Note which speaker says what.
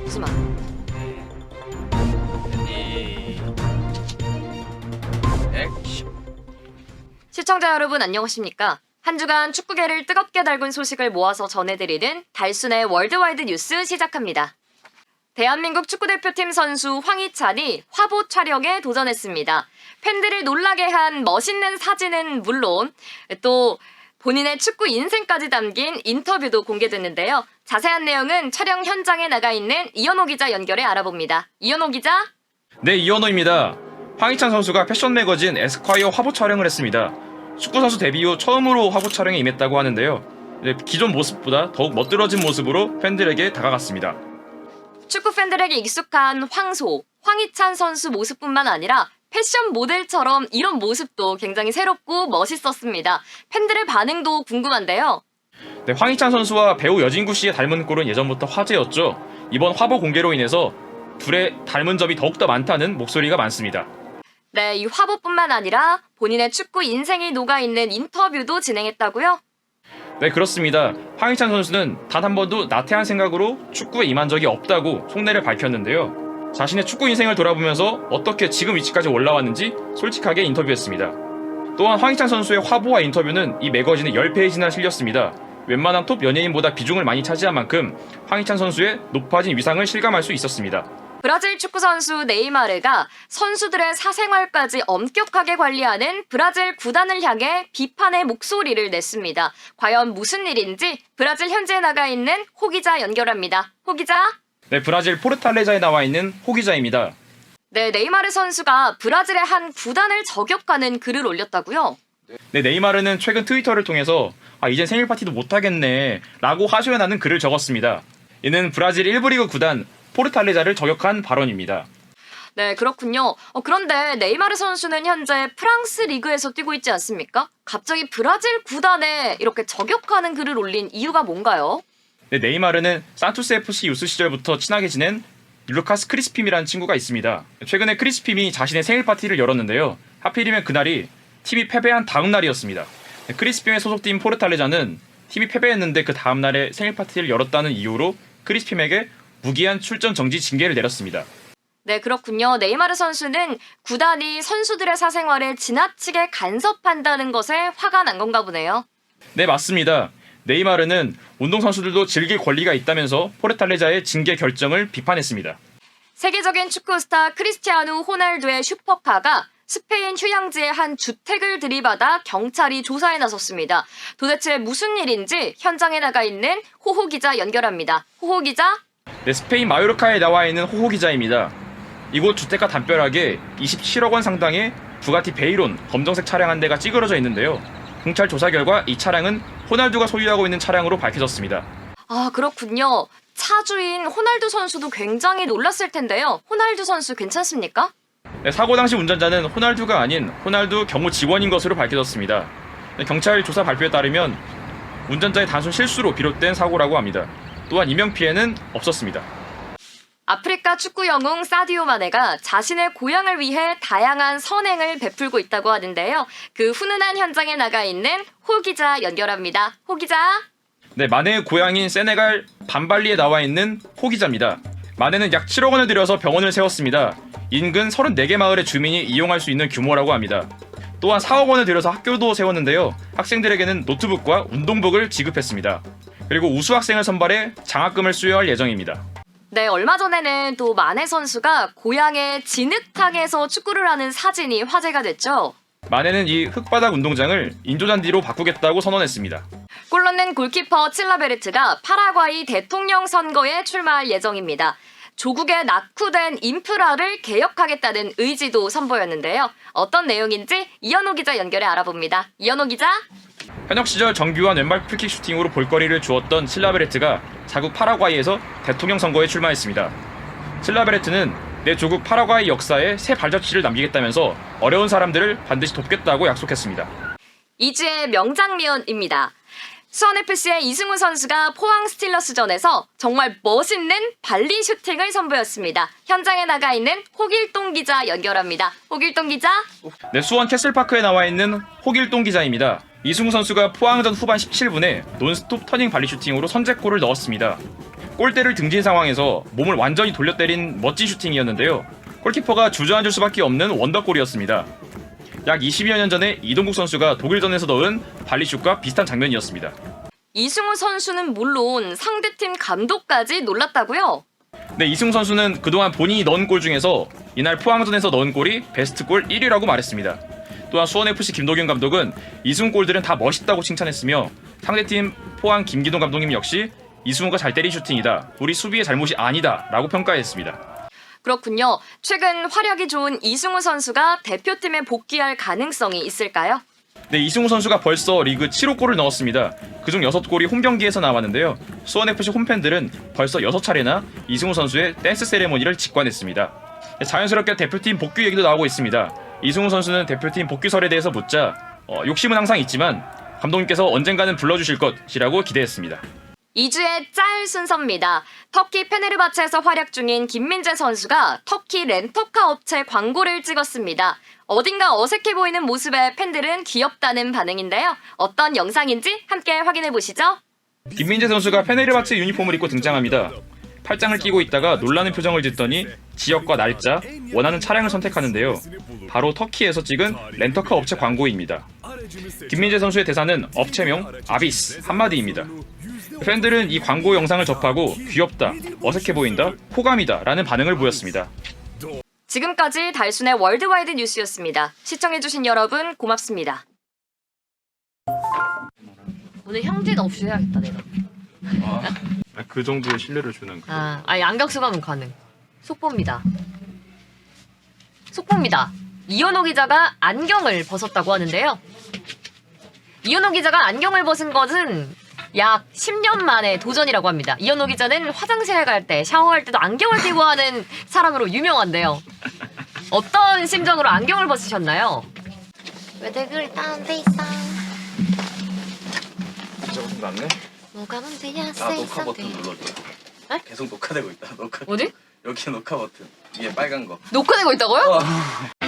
Speaker 1: 웃음아.
Speaker 2: 액션.
Speaker 1: 시청자 여러분 안녕하십니까? 한 주간 축구계를 뜨겁게 달군 소식을 모아서 전해드리는 달순의 월드와이드 뉴스 시작합니다. 대한민국 축구대표팀 선수 황희찬이 화보 촬영에 도전했습니다. 팬들을 놀라게 한 멋있는 사진은 물론 또 본인의 축구 인생까지 담긴 인터뷰도 공개됐는데요. 자세한 내용은 촬영 현장에 나가 있는 이현호 기자 연결해 알아봅니다. 이현호 기자.
Speaker 2: 네, 이현호입니다. 황희찬 선수가 패션 매거진 에스콰이어 화보 촬영을 했습니다. 축구 선수 데뷔 후 처음으로 화보 촬영에 임했다고 하는데요. 기존 모습보다 더욱 멋들어진 모습으로 팬들에게 다가갔습니다.
Speaker 1: 축구 팬들에게 익숙한 황희찬 선수 모습뿐만 아니라 패션 모델처럼 이런 모습도 굉장히 새롭고 멋있었습니다. 팬들의 반응도 궁금한데요.
Speaker 2: 네, 황희찬 선수와 배우 여진구 씨의 닮은 꼴은 예전부터 화제였죠. 이번 화보 공개로 인해서 둘의 닮은 점이 더욱더 많다는 목소리가 많습니다.
Speaker 1: 네, 이 화보뿐만 아니라 본인의 축구 인생이 녹아있는 인터뷰도 진행했다고요?
Speaker 2: 네, 그렇습니다. 황희찬 선수는 단 한 번도 나태한 생각으로 축구에 임한 적이 없다고 속내를 밝혔는데요. 자신의 축구 인생을 돌아보면서 어떻게 지금 위치까지 올라왔는지 솔직하게 인터뷰했습니다. 또한 황희찬 선수의 화보와 인터뷰는 이 매거진에 10페이지나 실렸습니다. 웬만한 톱 연예인보다 비중을 많이 차지한 만큼 황희찬 선수의 높아진 위상을 실감할 수 있었습니다.
Speaker 1: 브라질 축구 선수 네이마르가 선수들의 사생활까지 엄격하게 관리하는 브라질 구단을 향해 비판의 목소리를 냈습니다. 과연 무슨 일인지 브라질 현지에 나가 있는 호 기자 연결합니다. 호 기자.
Speaker 2: 네, 브라질 포르탈레자에 나와 있는 호 기자입니다.
Speaker 1: 네, 네이마르 선수가 브라질의 한 구단을 저격하는 글을 올렸다고요?
Speaker 2: 네, 네이마르는 최근 트위터를 통해서 이젠 생일 파티도 못하겠네 라고 하소연하는 글을 적었습니다. 이는 브라질 1부 리그 구단 포르탈레자를 저격한 발언입니다.
Speaker 1: 네, 그렇군요. 그런데 네이마르 선수는 현재 프랑스 리그에서 뛰고 있지 않습니까? 갑자기 브라질 구단에 이렇게 저격하는 글을 올린 이유가 뭔가요?
Speaker 2: 네, 네이마르는 산투스 FC 유스 시절부터 친하게 지낸 루카스 크리스핌이라는 친구가 있습니다. 최근에 크리스핌이 자신의 생일 파티를 열었는데요. 하필이면 그날이 팀이 패배한 다음 날이었습니다. 네, 크리스핌의 소속팀 포르탈레자는 팀이 패배했는데 그 다음 날에 생일 파티를 열었다는 이유로 크리스핌에게 무기한 출전 정지 징계를 내렸습니다.
Speaker 1: 네, 그렇군요. 네이마르 선수는 구단이 선수들의 사생활에 지나치게 간섭한다는 것에 화가 난 건가 보네요.
Speaker 2: 네, 맞습니다. 네이마르는 운동선수들도 즐길 권리가 있다면서 포르탈레자의 징계 결정을 비판했습니다.
Speaker 1: 세계적인 축구 스타 크리스티아누 호날두의 슈퍼카가 스페인 휴양지의 한 주택을 들이받아 경찰이 조사에 나섰습니다. 도대체 무슨 일인지 현장에 나가 있는 호호 기자 연결합니다. 호호 기자.
Speaker 2: 네, 스페인 마요르카에 나와 있는 호호 기자입니다. 이곳 주택가 담벼락에 27억 원 상당의 부가티 베이론 검정색 차량 한 대가 찌그러져 있는데요. 경찰 조사 결과 이 차량은 호날두가 소유하고 있는 차량으로 밝혀졌습니다.
Speaker 1: 아, 그렇군요. 차주인 호날두 선수도 굉장히 놀랐을 텐데요. 호날두 선수 괜찮습니까?
Speaker 2: 네, 사고 당시 운전자는 호날두가 아닌 호날두 경호 직원인 것으로 밝혀졌습니다. 네, 경찰 조사 발표에 따르면 운전자의 단순 실수로 비롯된 사고라고 합니다. 또한 인명피해는 없었습니다.
Speaker 1: 아프리카 축구 영웅 사디오 마네가 자신의 고향을 위해 다양한 선행을 베풀고 있다고 하는데요. 그 훈훈한 현장에 나가 있는 호 기자 연결합니다. 호 기자.
Speaker 2: 네, 마네의 고향인 세네갈 반발리에 나와 있는 호 기자입니다. 마네는 약 7억 원을 들여서 병원을 세웠습니다. 인근 34개 마을의 주민이 이용할 수 있는 규모라고 합니다. 또한 4억 원을 들여서 학교도 세웠는데요. 학생들에게는 노트북과 운동복을 지급했습니다. 그리고 우수 학생을 선발해 장학금을 수여할 예정입니다.
Speaker 1: 네, 얼마 전에는 또 마네 선수가 고향의 진흙탕에서 축구를 하는 사진이 화제가 됐죠.
Speaker 2: 마네는 이 흙바닥 운동장을 인조잔디로 바꾸겠다고 선언했습니다.
Speaker 1: 골 넣는 골키퍼 칠라베르트가 파라과이 대통령 선거에 출마할 예정입니다. 조국의 낙후된 인프라를 개혁하겠다는 의지도 선보였는데요. 어떤 내용인지 이현호 기자 연결해 알아봅니다. 이현호 기자.
Speaker 2: 현역 시절 정교한 왼발 프리킥 슈팅으로 볼거리를 주었던 칠라베르트가 자국 파라과이에서 대통령 선거에 출마했습니다. 칠라베르트는 내 조국 파라과이 역사에 새 발자취를 남기겠다면서 어려운 사람들을 반드시 돕겠다고 약속했습니다.
Speaker 1: 이주의 명장면입니다. 수원FC의 이승우 선수가 포항 스틸러스전에서 정말 멋있는 발리 슈팅을 선보였습니다. 현장에 나가 있는 호길동 기자 연결합니다. 호길동 기자.
Speaker 2: 네, 수원 캐슬파크에 나와 있는 호길동 기자입니다. 이승우 선수가 포항전 후반 17분에 논스톱 터닝 발리 슈팅으로 선제골을 넣었습니다. 골대를 등진 상황에서 몸을 완전히 돌려때린 멋진 슈팅이었는데요. 골키퍼가 주저앉을 수밖에 없는 원더골이었습니다. 약 20여 년 전에 이동국 선수가 독일전에서 넣은 발리슛과 비슷한 장면이었습니다.
Speaker 1: 이승우 선수는 물론 상대팀 감독까지 놀랐다고요?
Speaker 2: 네, 이승우 선수는 그동안 본인이 넣은 골 중에서 이날 포항전에서 넣은 골이 베스트 골 1위라고 말했습니다. 또한 수원FC 김도균 감독은 이승우 골들은 다 멋있다고 칭찬했으며 상대팀 포항 김기동 감독님 역시 이승우가 잘 때린 슈팅이다. 우리 수비의 잘못이 아니다. 라고 평가했습니다.
Speaker 1: 그렇군요. 최근 활약이 좋은 이승우 선수가 대표팀에 복귀할 가능성이 있을까요?
Speaker 2: 네, 이승우 선수가 벌써 리그 7호 골을 넣었습니다. 그중 6골이 홈경기에서 나왔는데요. 수원FC 홈팬들은 벌써 6차례나 이승우 선수의 댄스 세레모니를 직관했습니다. 자연스럽게 대표팀 복귀 얘기도 나오고 있습니다. 이승우 선수는 대표팀 복귀설에 대해서 묻자 욕심은 항상 있지만 감독님께서 언젠가는 불러주실 것이라고 기대했습니다.
Speaker 1: 2주의 짤 순서입니다. 터키 페네르바체에서 활약 중인 김민재 선수가 터키 렌터카 업체 광고를 찍었습니다. 어딘가 어색해 보이는 모습에 팬들은 귀엽다는 반응인데요. 어떤 영상인지 함께 확인해 보시죠.
Speaker 2: 김민재 선수가 페네르바체 유니폼을 입고 등장합니다. 팔짱을 끼고 있다가 놀라는 표정을 짓더니 지역과 날짜, 원하는 차량을 선택하는데요. 바로 터키에서 찍은 렌터카 업체 광고입니다. 김민재 선수의 대사는 업체명 아비스 한마디입니다. 팬들은 이 광고 영상을 접하고 귀엽다, 어색해 보인다, 호감이다 라는 반응을 보였습니다.
Speaker 1: 지금까지 달순의 월드와이드 뉴스였습니다. 시청해주신 여러분 고맙습니다. 오늘 형제도 없이 해야겠다 내가.
Speaker 2: 그 정도의 신뢰를 주는
Speaker 1: 아니 안경 쓰고 하면 가능. 속보입니다. 속보입니다. 이현호 기자가 안경을 벗었다고 하는데요. 이현호 기자가 안경을 벗은 것은 약 10년 만의 도전이라고 합니다. 이현호 기자는 화장실에 갈 때, 샤워할 때도 안경을 끼고 하는 사람으로 유명한데요. 어떤 심정으로 안경을 벗으셨나요?
Speaker 3: 왜대글 다운돼 있어?
Speaker 4: 진짜 무슨 낫네?
Speaker 3: 뭐가 문제야?
Speaker 4: 나
Speaker 3: say
Speaker 4: 녹화 버튼
Speaker 3: something.
Speaker 4: 눌러줘.
Speaker 1: 에?
Speaker 4: 계속 녹화되고 있다. 녹화.
Speaker 1: 어디?
Speaker 4: 여기 녹화 버튼. 위에 빨간 거.
Speaker 1: 녹화되고 있다고요?
Speaker 4: 어.